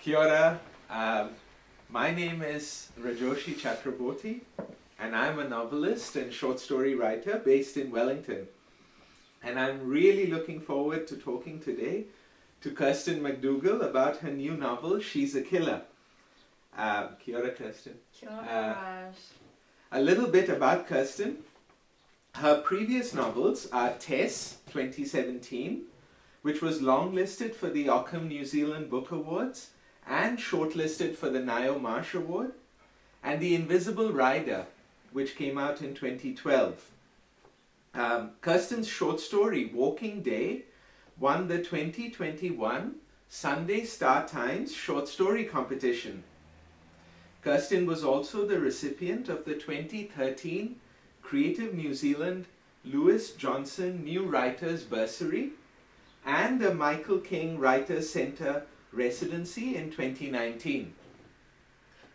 Kia ora. My name is Rajorshi Chakraborti, and I'm a novelist and short story writer based in Wellington. And I'm really looking forward to talking today to Kirsten McDougall about her new novel, She's a Killer. Kia ora, Kirsten. Kia ora, Raj. A little bit about Kirsten. Her previous novels are Tess, 2017, which was longlisted for the Ockham New Zealand Book Awards and shortlisted for the Nio Marsh Award, and The Invisible Rider, which came out in 2012. Kirsten's short story, Walking Day, won the 2021 Sunday Star Times short story competition. Kirsten was also the recipient of the 2013 Creative New Zealand Lewis Johnson New Writers Bursary and the Michael King Writers Centre residency in 2019.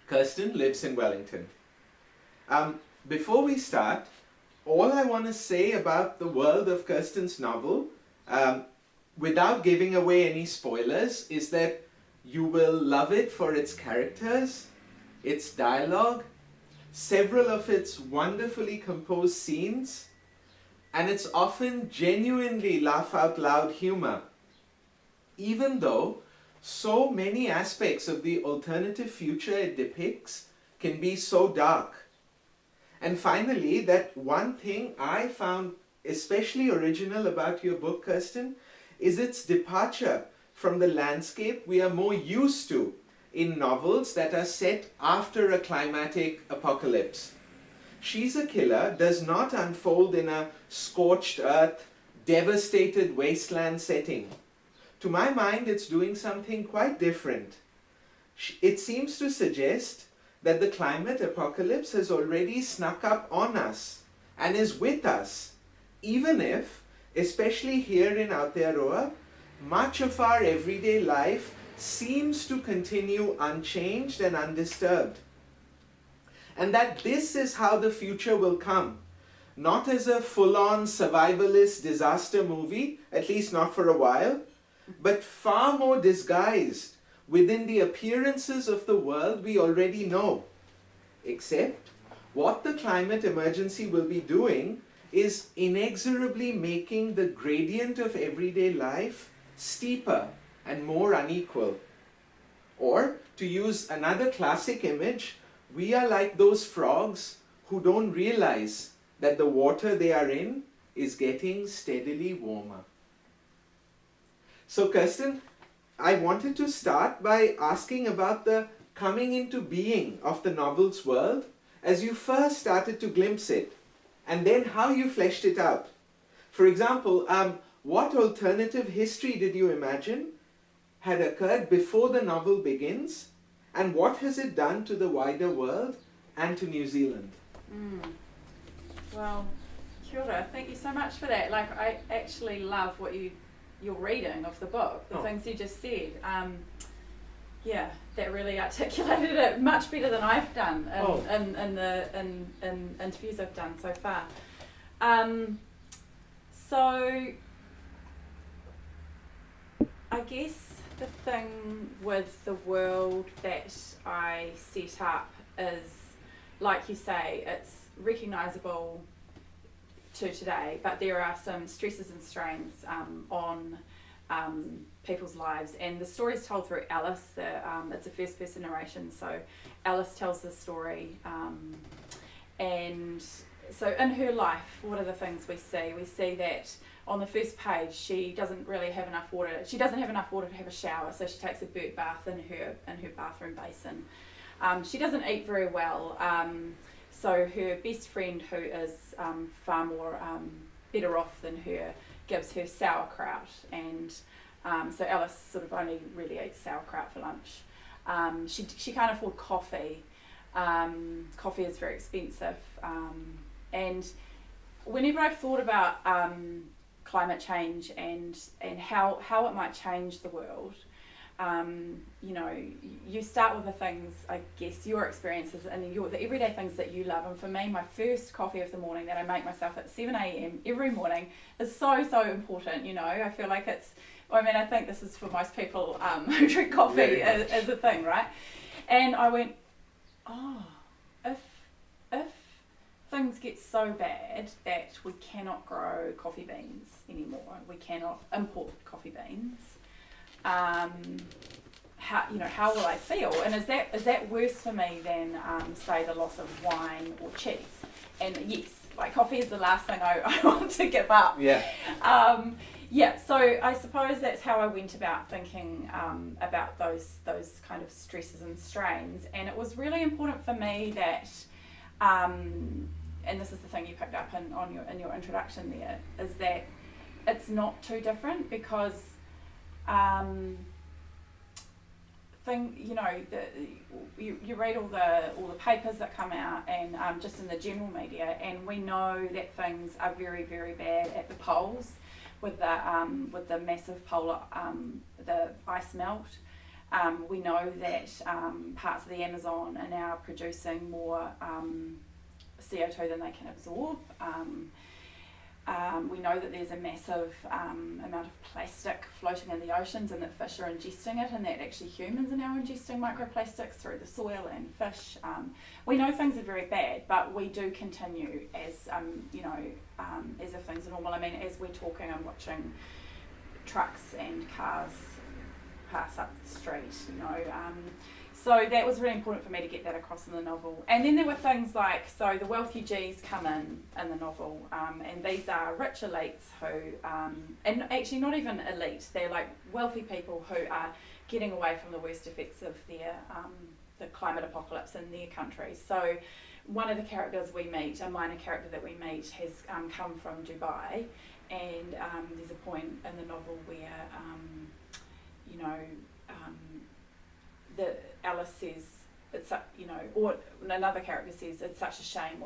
Kirsten lives in Wellington. Before we start, all I want to say about the world of Kirsten's novel, without giving away any spoilers, is that you will love it for its characters, its dialogue, several of its wonderfully composed scenes, and its often genuinely laugh-out-loud humor, even though so many aspects of the alternative future it depicts can be so dark. And finally, that one thing I found especially original about your book, Kirsten, is its departure from the landscape we are more used to in novels that are set after a climatic apocalypse. She's a Killer does not unfold in a scorched earth, devastated wasteland setting. To my mind, it's doing something quite different. It seems to suggest that the climate apocalypse has already snuck up on us and is with us, even if, especially here in Aotearoa, much of our everyday life seems to continue unchanged and undisturbed. And that this is how the future will come, not as a full-on survivalist disaster movie, at least not for a while, but far more disguised within the appearances of the world we already know. Except, what the climate emergency will be doing is inexorably making the gradient of everyday life steeper and more unequal. Or, to use another classic image, we are like those frogs who don't realize that the water they are in is getting steadily warmer. So Kirsten, I wanted to start by asking about the coming into being of the novel's world as you first started to glimpse it, and then how you fleshed it out. For example, what alternative history did you imagine had occurred before the novel begins, and what has it done to the wider world and to New Zealand? Well, kia ora. Thank you so much for that. Like, I actually love what your reading of the book, the things you just said. Yeah, that really articulated it much better than I've done in the interviews I've done so far. So I guess the thing with the world that I set up is, like you say, it's recognisable to today, but there are some stresses and strains on people's lives, and the story is told through Alice. It's a first person narration, so Alice tells the story, and so in her life, what are the things we see? We see that on the first page she doesn't really have enough water. She doesn't have enough water to have a shower, so she takes a bird bath in her bathroom basin. She doesn't eat very well. So her best friend, who is far more better off than her, gives her sauerkraut, and so Alice sort of only really eats sauerkraut for lunch. She can't afford coffee. Coffee is very expensive, and whenever I've thought about climate change and how it might change the world, you know, you start with the things, I guess, your experiences and the everyday things that you love. And for me, my first coffee of the morning that I make myself at 7 a.m. every morning is so important. You know, I feel like it's Well, I mean, I think this is for most people who drink coffee as a thing, right? And I went, oh, if things get so bad that we cannot grow coffee beans anymore, we cannot import coffee beans, how will I feel? And is that worse for me than say the loss of wine or cheese? And yes, like coffee is the last thing I want to give up. Yeah. So I suppose that's how I went about thinking about those kind of stresses and strains. And it was really important for me that, and this is the thing you picked up in your introduction there, is that it's not too different because you read all the papers that come out and just in the general media, and we know that things are very, very bad at the poles with the massive polar the ice melt. We know that parts of the Amazon are now producing more CO2 than they can absorb. We know that there's a massive amount of plastic floating in the oceans and that fish are ingesting it, and that actually humans are now ingesting microplastics through the soil and fish. We know things are very bad, but we do continue as if things are normal. I mean, as we're talking, I'm watching trucks and cars pass up the street, so that was really important for me to get that across in the novel. And then there were things like, so the wealthugees come in the novel, and these are rich elites who, and actually not even elite, they're like wealthy people who are getting away from the worst effects of their the climate apocalypse in their countries. So one of the characters we meet, a minor character that we meet, has come from Dubai, and there's a point in the novel where, Alice says, it's or another character says, it's such a shame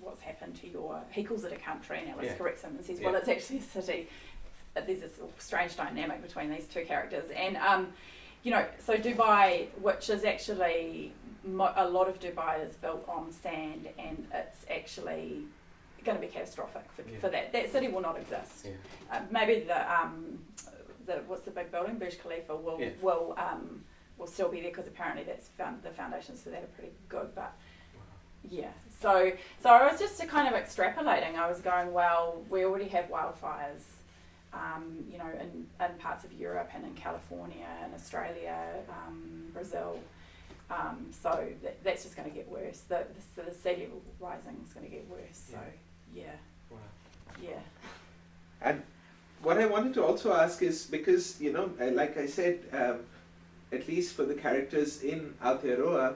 what's happened to he calls it a country, and Alice corrects him and says, well, it's actually a city. There's this strange dynamic between these two characters. And, so Dubai, which is actually, a lot of Dubai is built on sand, and it's actually going to be catastrophic for that. That city will not exist. Yeah. Maybe the what's the big building, Burj Khalifa, will still be there, because apparently the foundations for that are pretty good. But so I was just kind of extrapolating. I was going, well, we already have wildfires, in parts of Europe and in California and Australia, Brazil. So that's just going to get worse. The sea level rising is going to get worse. So And what I wanted to also ask is, because like I said, at least for the characters in Aotearoa,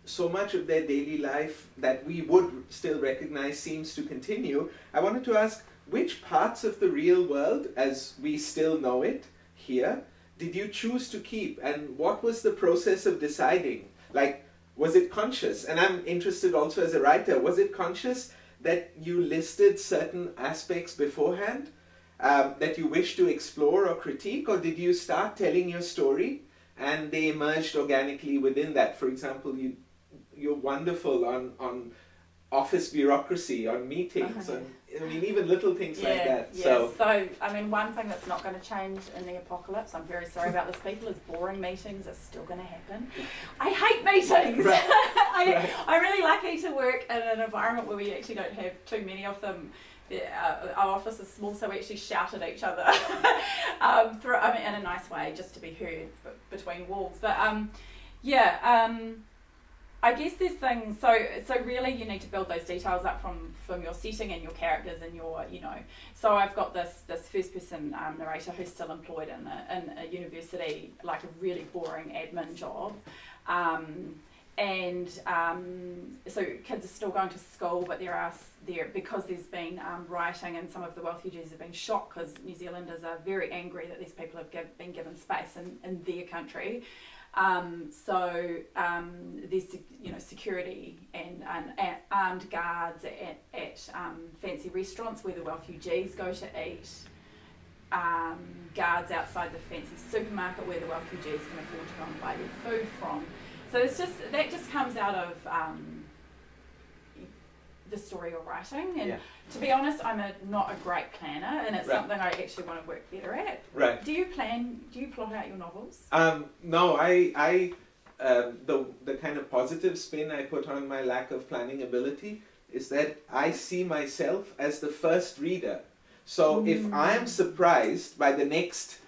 so much of their daily life that we would still recognize seems to continue. I wanted to ask, which parts of the real world, as we still know it here, did you choose to keep, and what was the process of deciding? Like, was it conscious? And I'm interested also as a writer, was it conscious that you listed certain aspects beforehand that you wish to explore or critique, or did you start telling your story and they emerged organically within that? For example, you're wonderful on office bureaucracy, on meetings, even little things like that. So I mean, one thing that's not going to change in the apocalypse, I'm very sorry about this, people, is boring meetings are still going to happen. I hate meetings. Right. I'm really lucky to work in an environment where we actually don't have too many of them. Our office is small, so we actually shout at each other in a nice way, just to be heard between walls. But I guess there's things, so really you need to build those details up from your setting and your characters and your, so I've got this first person narrator who's still employed in a university, like a really boring admin job. So kids are still going to school, but because there's been rioting, and some of the wealthugees have been shocked because New Zealanders are very angry that these people have been given space in their country. There's security and armed guards at fancy restaurants where the wealthugees go to eat. Guards outside the fancy supermarket where the wealthugees can afford to go and buy their food from. So that just comes out of the story you're writing. And Yeah. to be honest, I'm not a great planner, and it's Right. something I actually want to work better at. Right. Do you plot out your novels? No, I the kind of positive spin I put on my lack of planning ability is that I see myself as the first reader. So if I am surprised by the next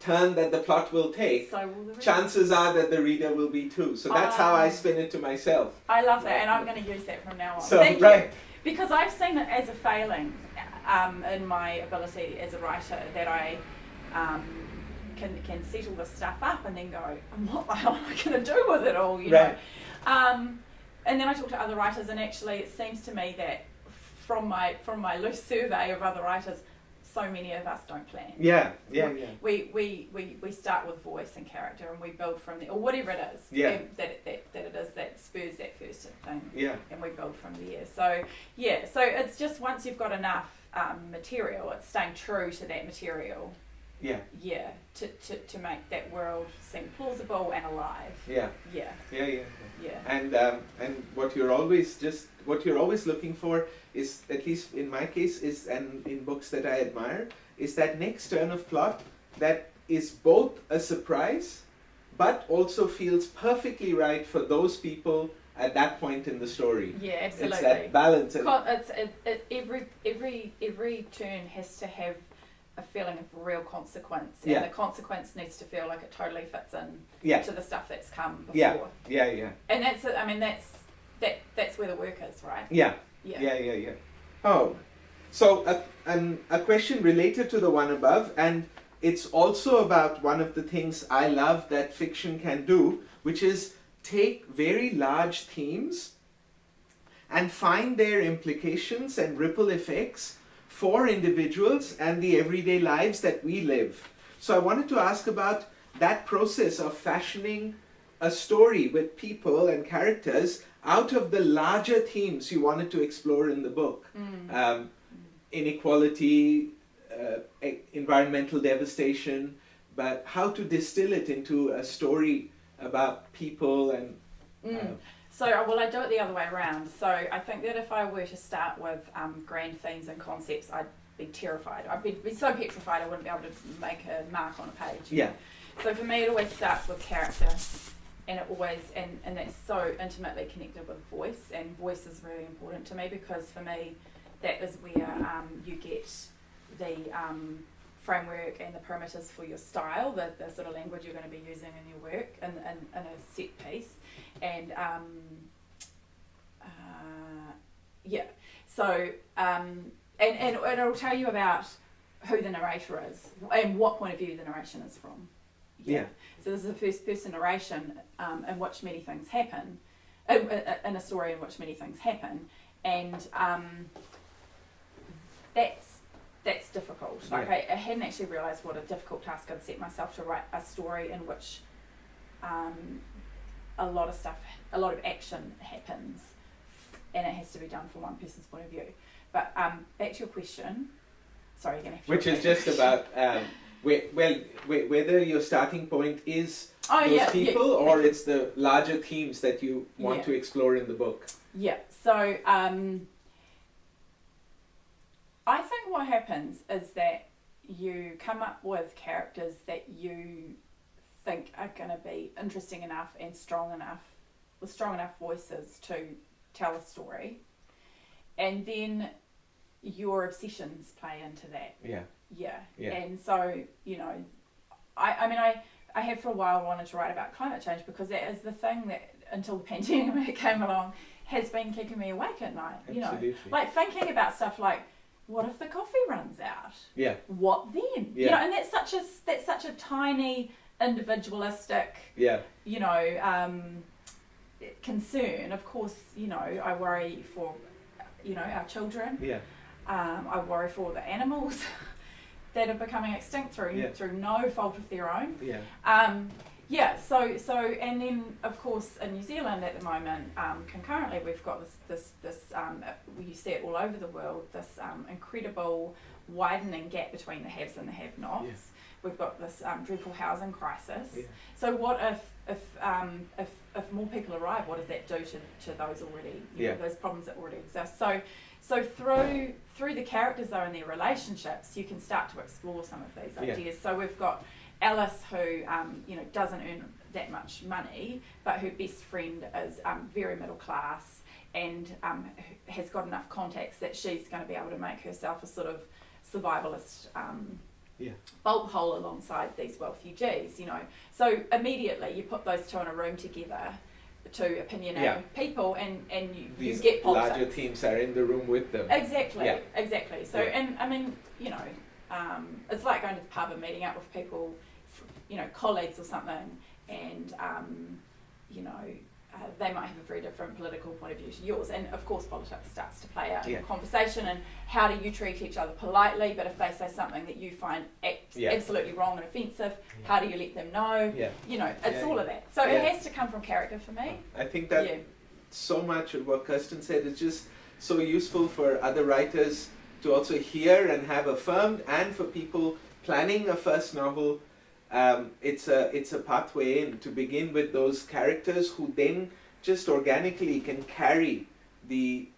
turn that the plot will take, So will the reader. chances are that the reader will be too. So that's how I spin it to myself. I love that, and I'm going to use that from now on. So, Thank right. you. Because I've seen it as a failing in my ability as a writer, that I can settle this stuff up and then go, what the hell am I going to do with it all, you Right. know? And then I talk to other writers, and actually it seems to me that from my loose survey of other writers, so many of us don't plan. Yeah. We start with voice and character, and we build from there, or whatever it is. Yeah. That it is that spurs that first thing. Yeah. And we build from there. So it's just once you've got enough material, it's staying true to that material. Yeah. Yeah. To make that world seem plausible and alive. Yeah. Yeah. Yeah. And what you're always looking for is, at least in my case, and in books that I admire, is that next turn of plot that is both a surprise, but also feels perfectly right for those people at that point in the story. Yeah, absolutely. It's that balance. Every turn has to have a feeling of real consequence, and Yeah. the consequence needs to feel like it totally fits in Yeah. to the stuff that's come before. Yeah. And that's where the work is, right? Yeah. Oh, so a question related to the one above, and it's also about one of the things I love that fiction can do, which is take very large themes and find their implications and ripple effects for individuals and the everyday lives that we live. So I wanted to ask about that process of fashioning a story with people and characters out of the larger themes you wanted to explore in the book. Inequality, environmental devastation, but how to distill it into a story about people and... So, well, I do it the other way around. So I think that if I were to start with grand themes and concepts, I'd be terrified. I'd be so petrified I wouldn't be able to make a mark on a page. Yeah. So for me, it always starts with character, and it always and that's so intimately connected with voice, and voice is really important to me, because for me, that is where you get the framework and the parameters for your style, the sort of language you're going to be using in your work in a set piece. And so and it'll tell you about who the narrator is and what point of view the narration is from. Yeah. So this is a first person narration in which many things happen, in a story in which many things happen, and that's difficult. Like I hadn't actually realised what a difficult task I'd set myself to write a story in which a lot of action happens, and it has to be done from one person's point of view. But back to your question. Sorry, you're gonna have to. Which is just about whether your starting point is those people or it's the larger themes that you want to explore in the book. Yeah. So I think what happens is that you come up with characters that you think are going to be interesting enough and strong enough voices to tell a story, and then your obsessions play into that. Yeah. And so, you know, I have for a while wanted to write about climate change, because that is the thing that, until the pandemic came along, has been keeping me awake at night. Absolutely. You know, like thinking about stuff like, what if the coffee runs out? Yeah. What then? Yeah. You know, and that's such a tiny, individualistic, you know, concern. Of course, you know, I worry for, you know, our children. Yeah. I worry for the animals that are becoming extinct through no fault of their own. So and then of course in New Zealand at the moment, concurrently we've got this you see it all over the world, this incredible widening gap between the haves and the have-nots, we've got this dreadful housing crisis. Yeah. So what if more people arrive? What does that do to those already, you know, those problems that already exist? So through the characters though and their relationships, you can start to explore some of these ideas. So we've got Alice, who you know, doesn't earn that much money, but her best friend is very middle class and has got enough contacts that she's going to be able to make herself a sort of survivalist bolt hole alongside these wealthy Gs, you know. So immediately you put those two in a room together, two opinionated people, and you get politics. Larger teams are in the room with them. Exactly. So, and I mean, you know, it's like going to the pub and meeting up with people, you know, colleagues or something, and you know, they might have a very different political point of view to yours, and of course politics starts to play out in the conversation, and how do you treat each other politely, but if they say something that you find absolutely wrong and offensive, how do you let them know? You know, it's all of that. So it has to come from character for me. I think that so much of what Kirsten said is just so useful for other writers to also hear and have affirmed, and for people planning a first novel. It's a pathway in to begin with those characters who then just organically can carry the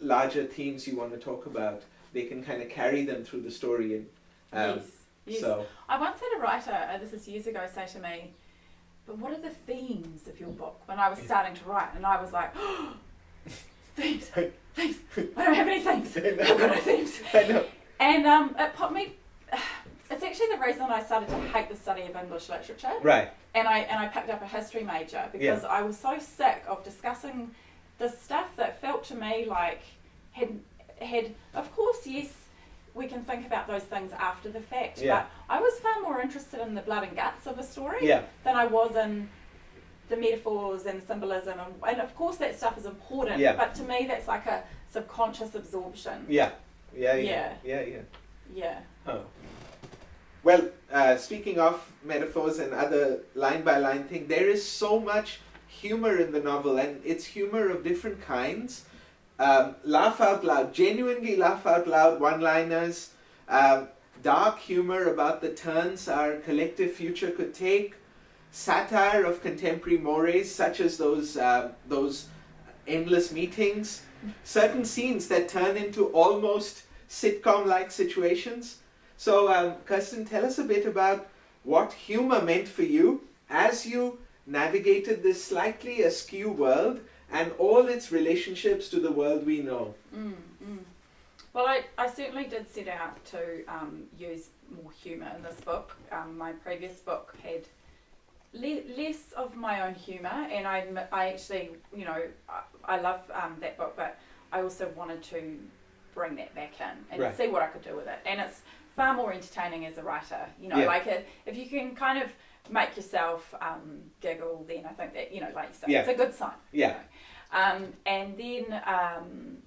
larger themes you want to talk about. They can kind of carry them through the story. And yes. So I once had a writer, this is years ago, say to me, "But what are the themes of your book?" When I was starting to write, and I was like, oh, themes. I don't have any themes. I've got no themes. I know. And it put me. It's actually the reason I started to hate the study of English literature. Right. And I picked up a history major because I was so sick of discussing the stuff that felt to me like had of course, yes, we can think about those things after the fact, but I was far more interested in the blood and guts of a story than I was in the metaphors and symbolism, and of course that stuff is important, but to me that's like a subconscious absorption. Yeah. Oh. Well, speaking of metaphors and other line-by-line thing, there is so much humor in the novel, and it's humor of different kinds. Laugh out loud, genuinely laugh out loud one-liners, dark humor about the turns our collective future could take, satire of contemporary mores, such as those endless meetings, certain scenes that turn into almost sitcom-like situations. So, Kirsten, tell us a bit about what humor meant for you as you navigated this slightly askew world and all its relationships to the world we know. Well, I certainly did set out to use more humour in this book. My previous book had less of my own humour, and I actually, you know, I love that book, but I also wanted to bring that back in and see what I could do with it. And it's far more entertaining as a writer, you know, like if you can kind of make yourself giggle, then I think that, you know, like you say, it's a good sign. You know? And then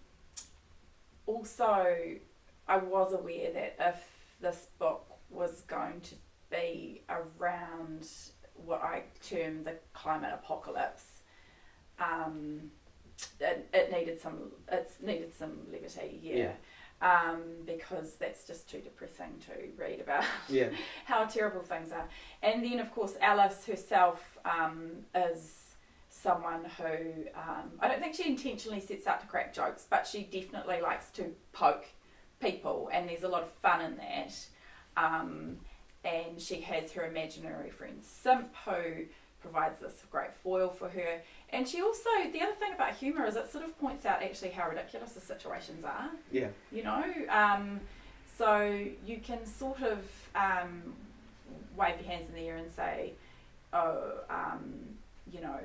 also I was aware that if this book was going to be around what I term the climate apocalypse, it needed some levity, because that's just too depressing to read about how terrible things are. And then of course Alice herself is someone who I don't think she intentionally sets out to crack jokes, but she definitely likes to poke people, and there's a lot of fun in that. And she has her imaginary friend Simp, who provides this great foil for her. And she also, the other thing about humour is it sort of points out actually how ridiculous the situations are. You know, so you can sort of wave your hands in the air and say, you know,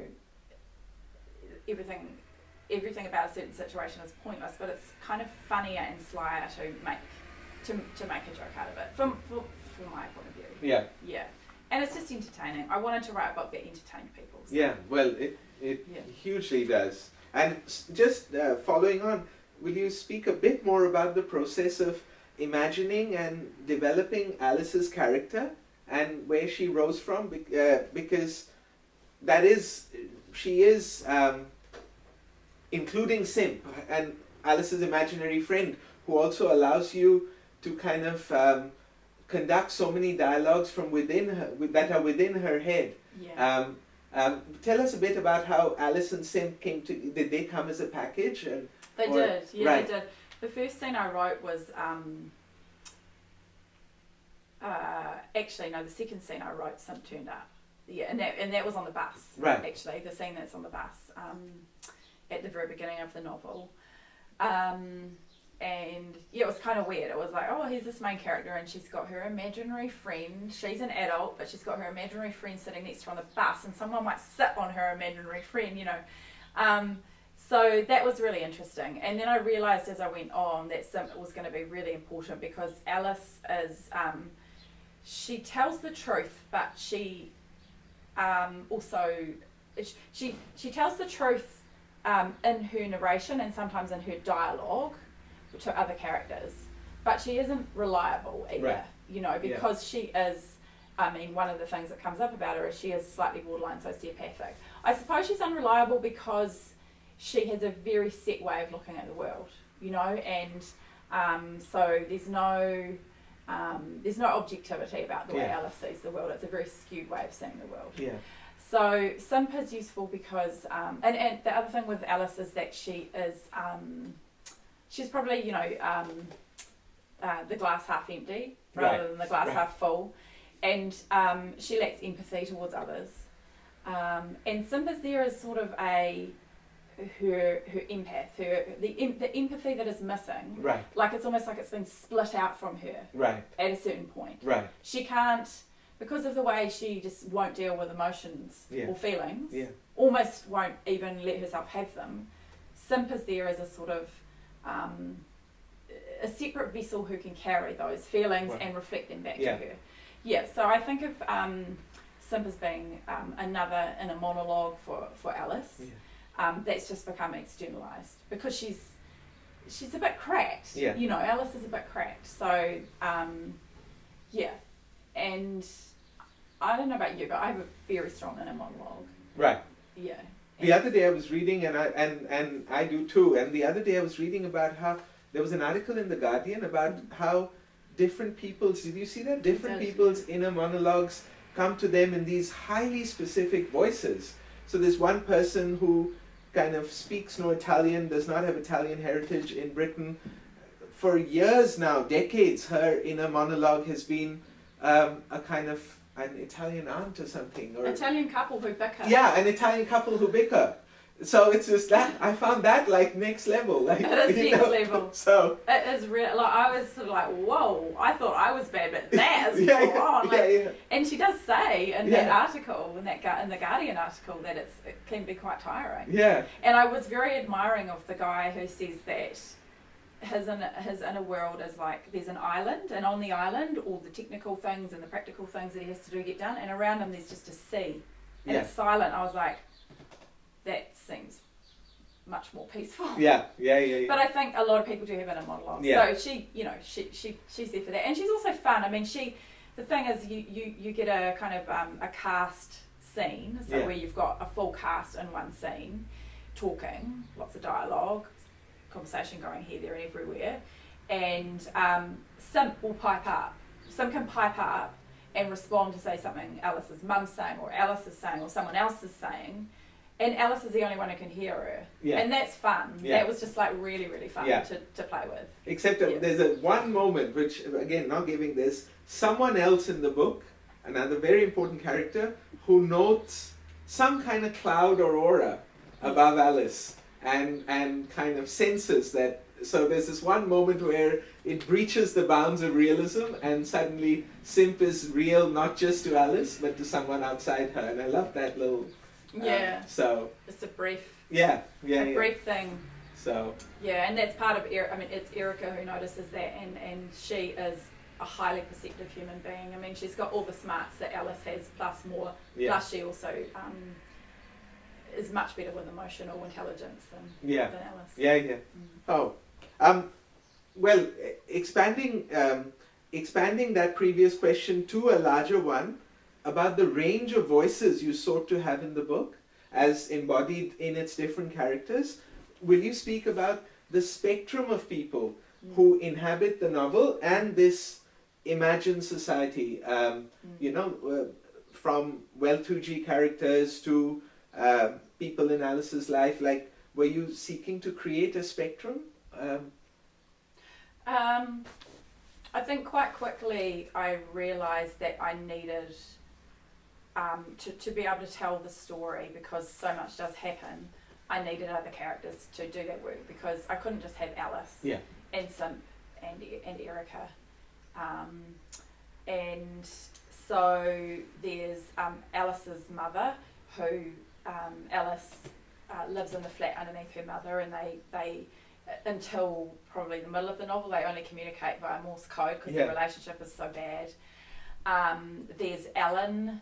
everything about a certain situation is pointless, but it's kind of funnier and slyer to make a joke out of it from my point of view. And it's just entertaining. I wanted to write a book that entertained people. So. Well, it hugely does. And just following on, will you speak a bit more about the process of imagining and developing Alice's character and where she rose from? Because she is including Simp and Alice's imaginary friend, who also allows you to kind of conduct so many dialogues from within her, that are within her head. Yeah. Tell us a bit about how Alice and Simp came to. Did they come as a package? They did. Yeah, right. they did. The first scene I wrote was actually no. The second scene I wrote, Simp turned up. Yeah, and that was on the bus. Right. Actually, the scene that's on the bus at the very beginning of the novel. And yeah, it was kind of weird. It was like, oh, here's this main character, and she's got her imaginary friend. She's an adult, but she's got her imaginary friend sitting next to her on the bus, and someone might sit on her imaginary friend, you know. So that was really interesting. And then I realised as I went on that Simp was going to be really important because Alice is, she tells the truth, but she also, she tells the truth in her narration and sometimes in her dialogue to other characters, but she isn't reliable either, right. you know, because she is, I mean, one of the things that comes up about her is she is slightly borderline sociopathic. I suppose she's unreliable because she has a very set way of looking at the world, you know, and so there's no objectivity about the way Alice sees the world. It's a very skewed way of seeing the world. Yeah. So Simp is useful because, and the other thing with Alice is that she is, she's probably, you know, the glass half empty rather than the glass half full, and she lacks empathy towards others. And Simp is there as sort of her empath, the empathy that is missing. Right. Like it's almost like it's been split out from her. Right. At a certain point. Right. She can't, because of the way she just won't deal with emotions or feelings. Yeah. Almost won't even let herself have them. Simp is there as a sort of a separate vessel who can carry those feelings and reflect them back to her. Yeah. So I think of Simp as being another inner monologue for Alice. Yeah. That's just become externalized because she's a bit cracked. Yeah. You know, Alice is a bit cracked. So yeah, and I don't know about you, but I have a very strong inner monologue. Right. Yeah. The other day I was reading, and I do too. And the other day I was reading about how there was an article in the Guardian about how different people's. Did you see that? Different people's inner monologues come to them in these highly specific voices. So there's one person who kind of speaks no Italian, does not have Italian heritage in Britain. For years now, decades, her inner monologue has been a kind of an Italian aunt or something. Or Italian couple who bicker. Yeah, an Italian couple who bicker. So it's just that, I found that like next level. Like, it is next level. So it is real. Like I was sort of like, whoa, I thought I was bad, but that is full on. Like, and she does say in that article, in the Guardian article, that it can be quite tiring. Yeah. And I was very admiring of the guy who says that his inner world is like there's an island, and on the island all the technical things and the practical things that he has to do get done, and around him there's just a sea, and it's silent. I was like, that seems much more peaceful. Yeah. But I think a lot of people do have inner monologues. Yeah. So she, you know, she's there for that, and she's also fun. I mean, the thing is, you get a kind of a cast scene, so where you've got a full cast in one scene, talking, lots of dialogue, conversation going here, there, and everywhere, and Simp will pipe up. Simp can pipe up and respond to say something Alice's mum's saying, or Alice is saying, or someone else is saying. And Alice is the only one who can hear her. Yeah. And that's fun. Yeah. That was just like really, really fun to play with. Except that there's one moment, which again, not giving this, someone else in the book, another very important character, who notes some kind of cloud or aura above Alice and kind of senses that. So there's this one moment where it breaches the bounds of realism and suddenly Simp is real not just to Alice, but to someone outside her. And I love that little... so just a brief brief thing. So and that's part of it's Erica who notices that, and she is a highly perceptive human being. I mean, she's got all the smarts that Alice has plus more. Plus she also is much better with emotional intelligence than Alice. Well, expanding that previous question to a larger one about the range of voices you sought to have in the book as embodied in its different characters. Will you speak about the spectrum of people who inhabit the novel and this imagine society, you know, from well-to-do characters to people in Alice's life. Like, were you seeking to create a spectrum? I think quite quickly I realised that I needed to be able to tell the story, because so much does happen. I needed other characters to do that work, because I couldn't just have Alice and Simp and Erica. And so there's Alice's mother, who Alice lives in the flat underneath her mother, and they until probably the middle of the novel, they only communicate via Morse code because their relationship is so bad. There's Ellen,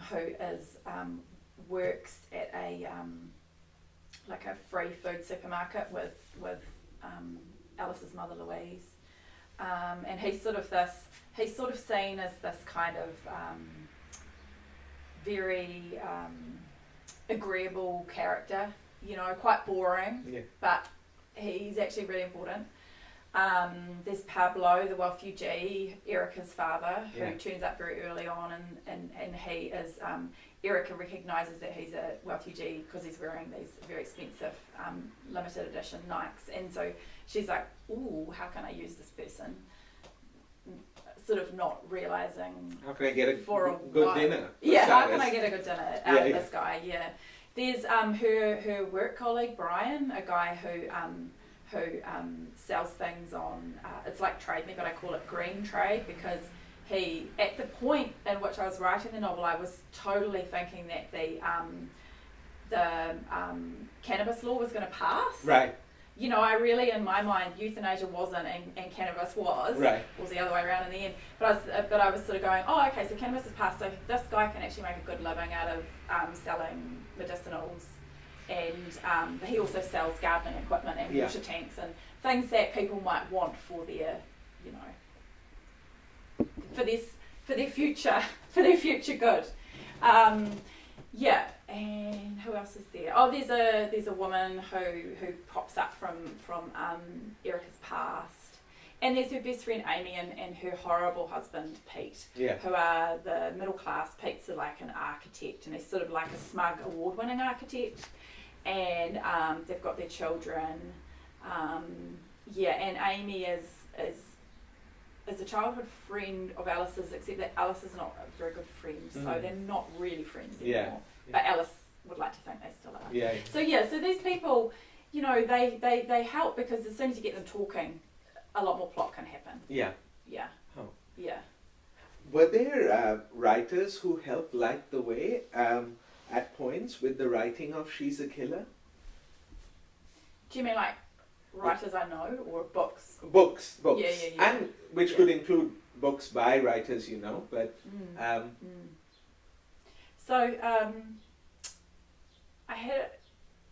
who is works at a like a free food supermarket with Alice's mother Louise, and he's sort of seen as this kind of very agreeable character, you know, quite boring, but he's actually really important. There's Pablo, the refugee, Erica's father, who turns up very early on, and he is, Erica recognises that he's a refugee because he's wearing these very expensive limited edition Nikes, and so she's like, ooh, how can I use this person? Sort of not realising how can I get a good while. dinner? Yeah, how can I get a good dinner out of this guy? Yeah. There's her work colleague Brian, a guy who sells things on, it's like Trade Me, but I call it green trade, because he, at the point in which I was writing the novel, I was totally thinking that the cannabis law was going to pass. Right. You know, I really, in my mind, euthanasia wasn't and cannabis was. Right. It was the other way around in the end. But I was sort of going, oh, okay, so cannabis has passed, so this guy can actually make a good living out of selling medicinals. And he also sells gardening equipment and water tanks and things that people might want for their, you know, for their future good. And who else is there? Oh, there's a woman who pops up from Erica's past, and there's her best friend Amy and her horrible husband Pete, who are the middle class. Pete's like an architect, and he's sort of like a smug award-winning architect, and they've got their children. And Amy is a childhood friend of Alice's, except that Alice is not a very good friend, so they're not really friends anymore. But Alice would like to think they still are. So these people, you know, they help, because as soon as you get them talking, a lot more plot can happen. Were there writers who helped light the way at points with the writing of She's a Killer? Do you mean like writers I know, or books? Books. And which could include books by writers you know, but So I had,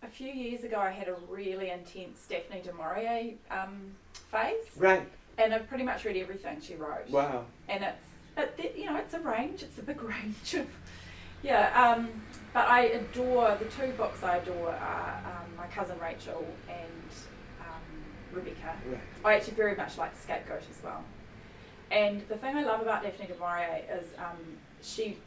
a few years ago, I had a really intense Daphne du Maurier phase. Right. And I've pretty much read everything she wrote. Wow. And it's a range, it's a big range of, but I adore, the two books I adore are My Cousin Rachel and Rebecca. Right. I actually very much like Scapegoat as well. And the thing I love about Daphne du Maurier is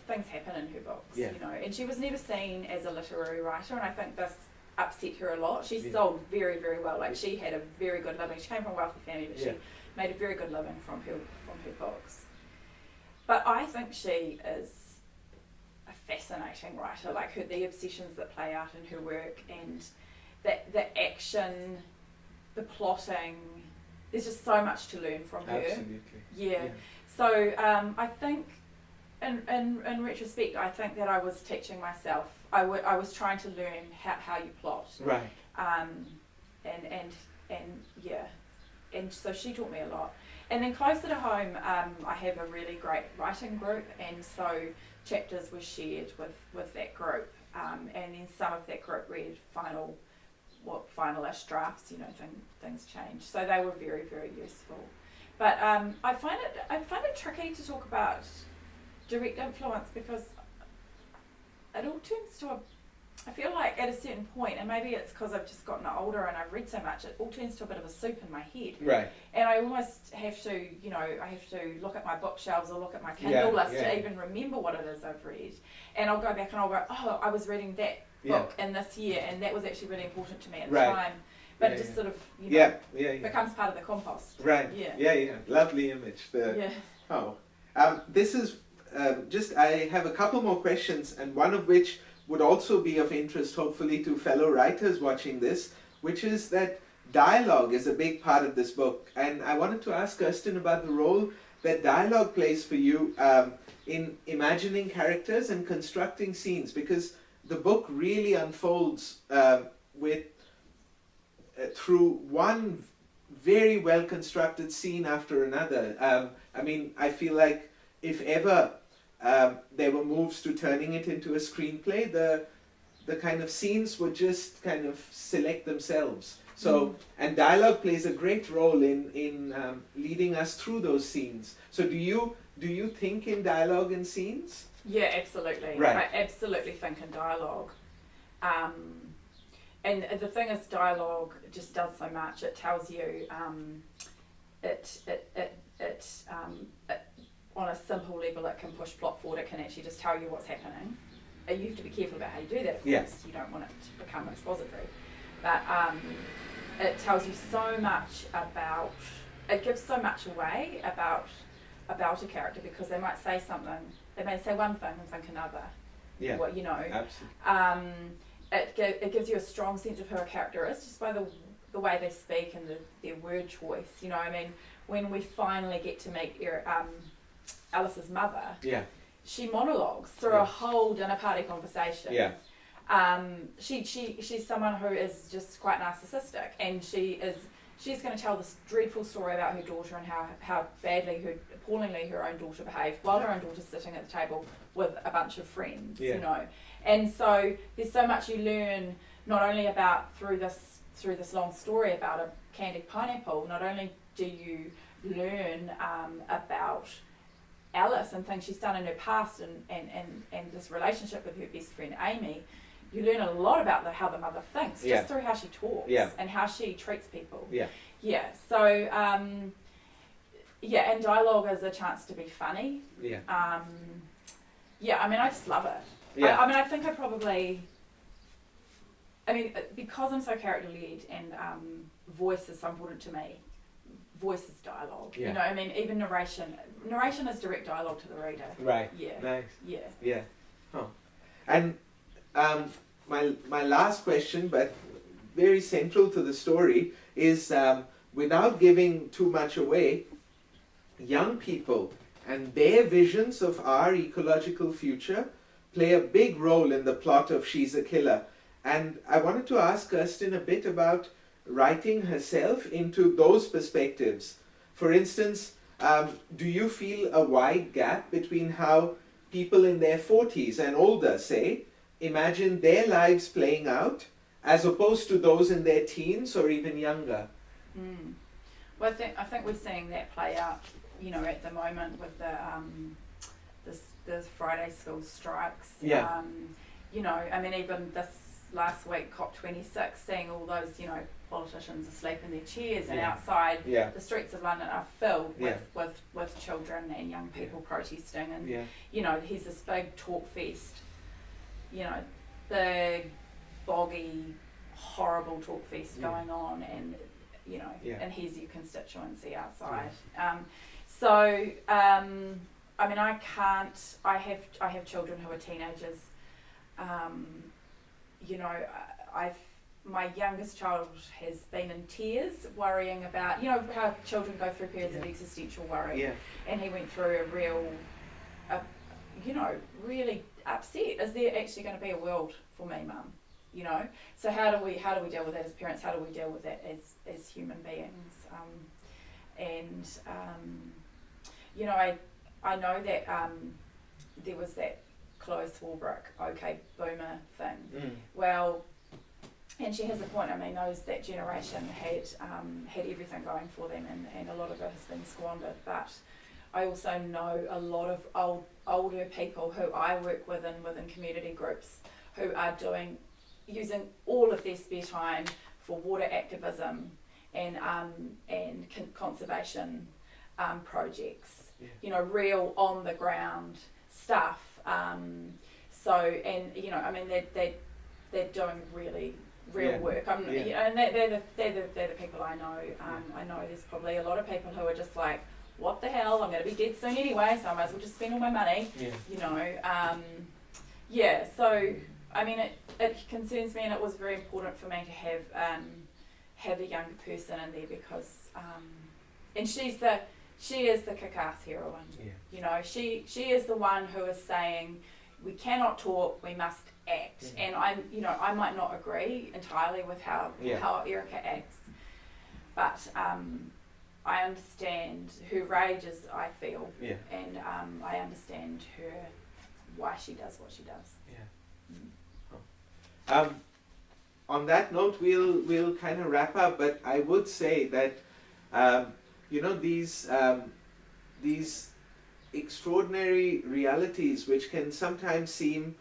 things happen in her books, you know, and she was never seen as a literary writer, and I think this upset her a lot. She sold very, very well. Like, she had a very good living. She came from a wealthy family, but she made a very good living from her books. But I think she is a fascinating writer. Like, the obsessions that play out in her work, and the action, the plotting. There's just so much to learn from her. Absolutely. So I think, in retrospect, I think that I was teaching myself. I was trying to learn how you plot. Right. And so she taught me a lot. And then closer to home, I have a really great writing group, and so chapters were shared with that group. And then some of that group read finalish drafts. You know, things change. So they were very, very useful. But I find it tricky to talk about direct influence, because it all turns to a I feel like at a certain point, and maybe it's because I've just gotten older and I've read so much, it all turns to a bit of a soup in my head. Right. And I almost have to, I have to look at my bookshelves or look at my Kindle list to even remember what it is I've read. And I'll go back and I'll go, oh, I was reading that book in this year, and that was actually really important to me at the time. But it just sort of, becomes part of the compost. Right. Yeah. Lovely image. This is I have a couple more questions, and one of which would also be of interest, hopefully, to fellow writers watching this, which is that dialogue is a big part of this book. And I wanted to ask Kirsten about the role that dialogue plays for you in imagining characters and constructing scenes, because the book really unfolds through one very well constructed scene after another. I feel like if ever there were moves to turning it into a screenplay, the kind of scenes would just kind of select themselves. So, and dialogue plays a great role in leading us through those scenes. So do you think in dialogue and scenes? Yeah, absolutely. Right. I absolutely think in dialogue. And the thing is, dialogue just does so much. It tells you, on a simple level, it can push plot forward. It can actually just tell you what's happening. You have to be careful about how you do that, of course. You don't want it to become expository. But it tells you so much about, it gives so much away about a character, because they might say something, they may say one thing and think another. Yeah, absolutely. It gives you a strong sense of who a character is just by the way they speak and their word choice. When we finally get to meet Alice's mother, she monologues through a whole dinner party conversation. She's someone who is just quite narcissistic, and she's going to tell this dreadful story about her daughter and how appallingly her own daughter behaved, while her own daughter's sitting at the table with a bunch of friends. And so there's so much you learn, not only about through this long story about a candied pineapple. Not only do you learn about Alice and things she's done in her past and this relationship with her best friend Amy, you learn a lot about how the mother thinks just through how she talks and how she treats people. So and dialogue is a chance to be funny. I just love it. I think because I'm so character led and voice is so important to me, voice is dialogue. Even narration is direct dialogue to the reader. Right. Nice. And my last question, but very central to the story, is without giving too much away, young people and their visions of our ecological future play a big role in the plot of She's a Killer. And I wanted to ask Kirsten a bit about writing herself into those perspectives. For instance, do you feel a wide gap between how people in their 40s and older, say, imagine their lives playing out, as opposed to those in their teens or even younger? Well, I think we're seeing that play out, at the moment with the Friday school strikes. Even this last week, COP26, seeing all those, politicians asleep in their chairs and outside the streets of London are filled with children and young people protesting, and here's this big talk fest, big, boggy, horrible talk fest going on, and and here's your constituency outside. I have children who are teenagers. My youngest child has been in tears, worrying about, how children go through periods of existential worry. And he went through a real, really upset. Is there actually going to be a world for me, Mum? So how do we deal with that as parents? How do we deal with that as human beings? I know that there was that Chloe Swarbrick, okay, boomer thing. Well, and she has a point. That generation had everything going for them, and a lot of it has been squandered. But I also know a lot of older people who I work with and within community groups who are using all of their spare time for water activism and conservation projects. Yeah. You know, real on the ground stuff. So, and you know, I mean, they're doing really real Yeah. work. Yeah. You know, and they're the people I know. I know there's probably a lot of people who are just like, what the hell? I'm going to be dead soon anyway, so I might as well just spend all my money. Yeah. You know, yeah. So, I mean, it concerns me, and it was very important for me to have a younger person in there because, and she is the kick-ass heroine. Yeah. You know, she is the one who is saying, we cannot talk, we must act. Yeah. And I might not agree entirely with how Erica acts, but I understand her rage, as I feel, and I understand why she does what she does. Yeah. On that note, we'll kind of wrap up, but I would say that these extraordinary realities, which can sometimes seem,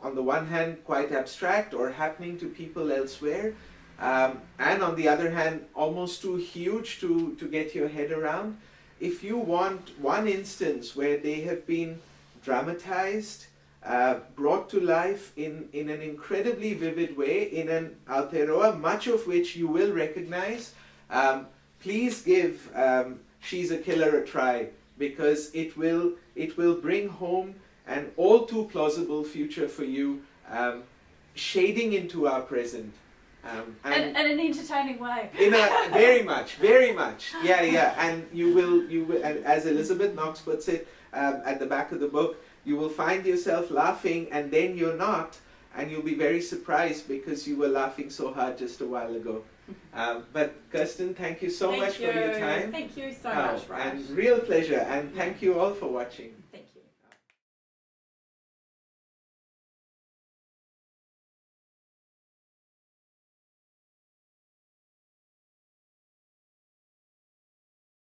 on the one hand, quite abstract or happening to people elsewhere, and on the other hand, almost too huge to get your head around. If you want one instance where they have been dramatized, brought to life in an incredibly vivid way, in an Aotearoa, much of which you will recognize, please give She's a Killer a try, because it will bring home an all too plausible future for you, shading into our present. In an entertaining way. Very much, yeah. And you will, and as Elizabeth Knox puts it at the back of the book, you will find yourself laughing, and then you're not, and you'll be very surprised because you were laughing so hard just a while ago. But Kirsten, thank you so much for your time. Thank you so much, Raj. And real pleasure, and thank you all for watching.